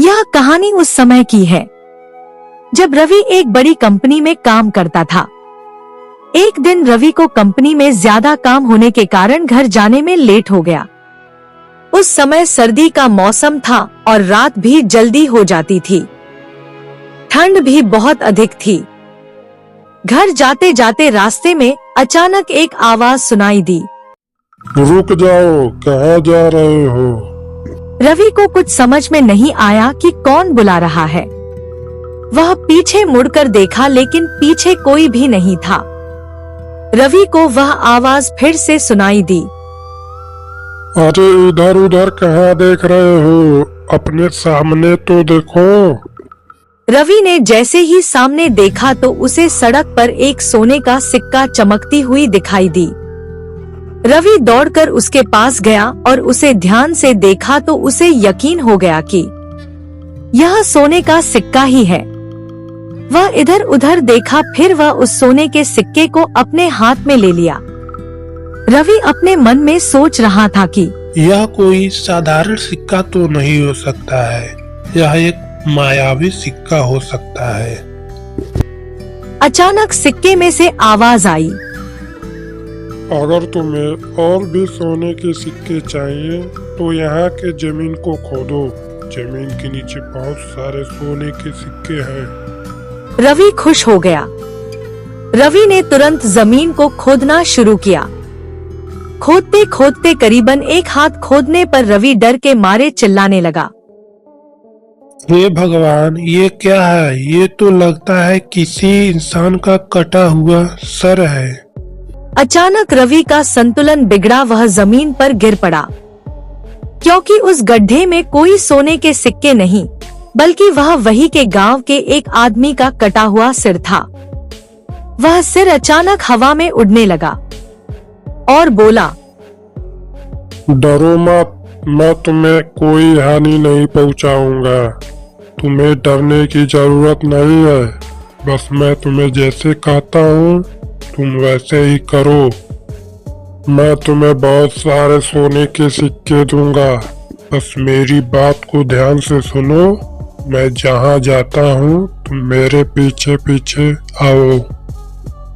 यह कहानी उस समय की है जब रवि एक बड़ी कंपनी में काम करता था। एक दिन रवि को कंपनी में ज्यादा काम होने के कारण घर जाने में लेट हो गया। उस समय सर्दी का मौसम था और रात भी जल्दी हो जाती थी। ठंड भी बहुत अधिक थी। घर जाते जाते रास्ते में अचानक एक आवाज सुनाई दी। रुक जाओ, कहाँ जा रहे हो? रवि को कुछ समझ में नहीं आया कि कौन बुला रहा है। वह पीछे मुड़कर देखा लेकिन पीछे कोई भी नहीं था। रवि को वह आवाज फिर से सुनाई दी। अरे इधर उधर कहाँ देख रहे हो? अपने सामने तो देखो। रवि ने जैसे ही सामने देखा तो उसे सड़क पर एक सोने का सिक्का चमकती हुई दिखाई दी। रवि दौड़कर उसके पास गया और उसे ध्यान से देखा तो उसे यकीन हो गया कि यह सोने का सिक्का ही है। वह इधर उधर देखा, फिर वह उस सोने के सिक्के को अपने हाथ में ले लिया। रवि अपने मन में सोच रहा था कि यह कोई साधारण सिक्का तो नहीं हो सकता है, यह एक मायावी सिक्का हो सकता है। अचानक सिक्के में से आवाज आई। अगर तुम्हें और भी सोने के सिक्के चाहिए तो यहाँ के जमीन को खोदो। जमीन के नीचे बहुत सारे सोने के सिक्के हैं। रवि खुश हो गया। रवि ने तुरंत जमीन को खोदना शुरू किया। खोदते खोदते करीबन एक हाथ खोदने पर रवि डर के मारे चिल्लाने लगा। हे भगवान, ये क्या है? ये तो लगता है किसी इंसान का कटा हुआ सर है। अचानक रवि का संतुलन बिगड़ा। वह जमीन पर गिर पड़ा क्योंकि उस गड्ढे में कोई सोने के सिक्के नहीं बल्कि वह वही के गांव के एक आदमी का कटा हुआ सिर था। वह सिर अचानक हवा में उड़ने लगा और बोला, डरो मत, मैं तुम्हें कोई हानि नहीं पहुंचाऊंगा। तुम्हें डरने की जरूरत नहीं है। बस मैं तुम्हें जैसे कहता हूँ तुम वैसे ही करो। मैं तुम्हें बहुत सारे सोने के सिक्के दूंगा। बस मेरी बात को ध्यान से सुनो। मैं जहाँ जाता हूँ तुम मेरे पीछे पीछे आओ।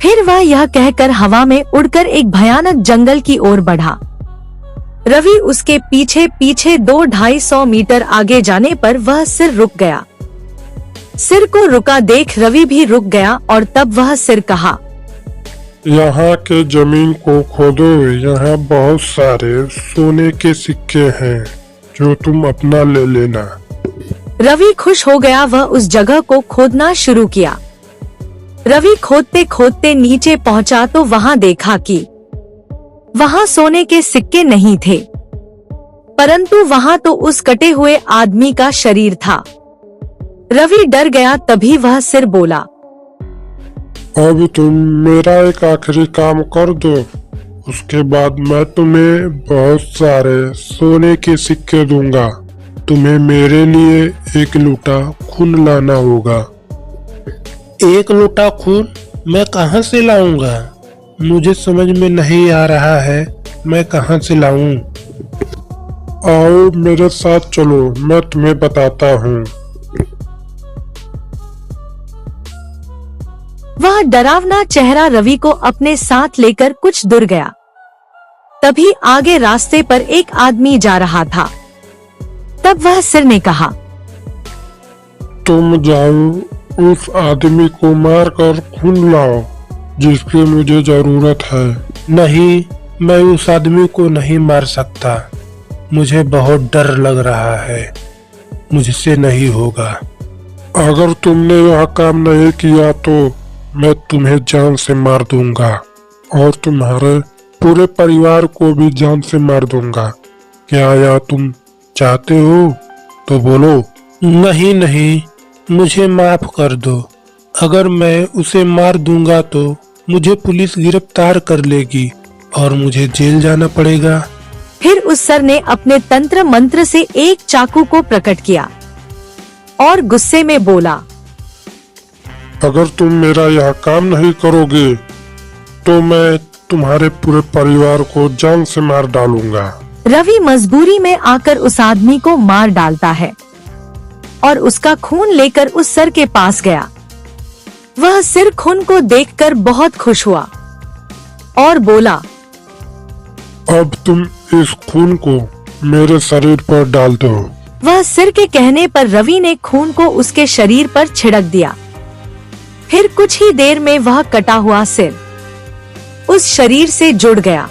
फिर वह यह कहकर हवा में उड़कर एक भयानक जंगल की ओर बढ़ा। रवि उसके पीछे पीछे 200-250 मीटर आगे जाने पर वह सिर रुक गया। सिर को रुका देख रवि भी रुक गया और तब वह सिर कहा, यहाँ के जमीन को खोदो। यहाँ बहुत सारे सोने के सिक्के हैं जो तुम अपना ले लेना। रवि खुश हो गया। वह उस जगह को खोदना शुरू किया। रवि खोदते खोदते नीचे पहुंचा तो वहां देखा कि वहां सोने के सिक्के नहीं थे, परंतु वहां तो उस कटे हुए आदमी का शरीर था। रवि डर गया। तभी वह सिर बोला, अब तुम मेरा एक आखिरी काम कर दो, उसके बाद मैं तुम्हें बहुत सारे सोने के सिक्के दूंगा। तुम्हें मेरे लिए 1 लोटा खून लाना होगा। 1 लोटा खून मैं कहाँ से लाऊंगा? मुझे समझ में नहीं आ रहा है, मैं कहाँ से लाऊं? आओ मेरे साथ चलो, मैं तुम्हें बताता हूँ। वह डरावना चेहरा रवि को अपने साथ लेकर कुछ दूर गया। तभी आगे रास्ते पर एक आदमी जा रहा था। तब वह सिर ने कहा, तुम जाओ उस आदमी को मारकर खून लाओ जिसकी मुझे जरूरत है। नहीं, मैं उस आदमी को नहीं मार सकता। मुझे बहुत डर लग रहा है, मुझसे नहीं होगा। अगर तुमने यह काम नहीं किया तो मैं तुम्हें जान से मार दूंगा और तुम्हारे पूरे परिवार को भी जान से मार दूंगा। क्या यह तुम चाहते हो? तो बोलो। नहीं नहीं, मुझे माफ कर दो। अगर मैं उसे मार दूंगा तो मुझे पुलिस गिरफ्तार कर लेगी और मुझे जेल जाना पड़ेगा। फिर उस सर ने अपने तंत्र मंत्र से एक चाकू को प्रकट किया और गुस्से में बोला, अगर तुम मेरा यह काम नहीं करोगे तो मैं तुम्हारे पूरे परिवार को जान से मार डालूंगा। रवि मजबूरी में आकर उस आदमी को मार डालता है और उसका खून लेकर उस सर के पास गया। वह सिर खून को देखकर बहुत खुश हुआ और बोला, अब तुम इस खून को मेरे शरीर पर डाल दो। वह सिर के कहने पर रवि ने खून को उसके शरीर पर छिड़क दिया। फिर कुछ ही देर में वह कटा हुआ सिर उस शरीर से जुड़ गया।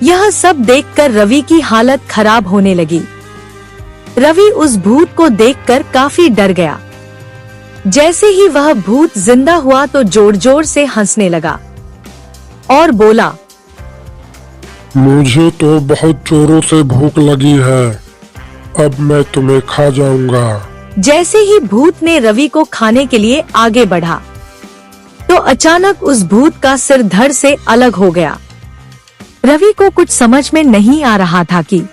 यह सब देखकर रवि की हालत खराब होने लगी। रवि उस भूत को देखकर काफी डर गया। जैसे ही वह भूत जिंदा हुआ तो जोर जोर से हंसने लगा और बोला, मुझे तो बहुत जोरों से भूख लगी है, अब मैं तुम्हें खा जाऊंगा। जैसे ही भूत ने रवि को खाने के लिए आगे बढ़ा तो अचानक उस भूत का सिर धड़ से अलग हो गया। रवि को कुछ समझ में नहीं आ रहा था कि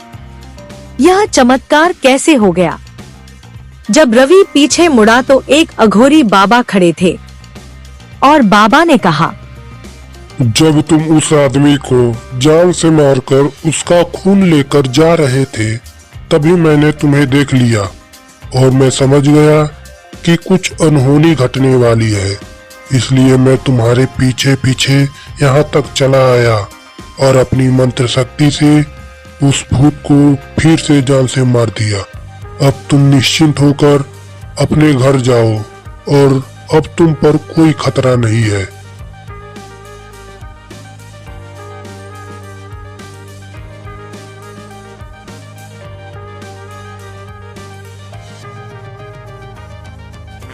यह चमत्कार कैसे हो गया। जब रवि पीछे मुड़ा तो एक अघोरी बाबा खड़े थे और बाबा ने कहा, जब तुम उस आदमी को जान से मारकर उसका खून लेकर जा रहे थे तभी मैंने तुम्हें देख लिया और मैं समझ गया कि कुछ अनहोनी घटने वाली है, इसलिए मैं तुम्हारे पीछे पीछे यहाँ तक चला आया और अपनी मंत्र शक्ति से उस भूत को फिर से जान से मार दिया। अब तुम निश्चिंत होकर अपने घर जाओ और अब तुम पर कोई खतरा नहीं है।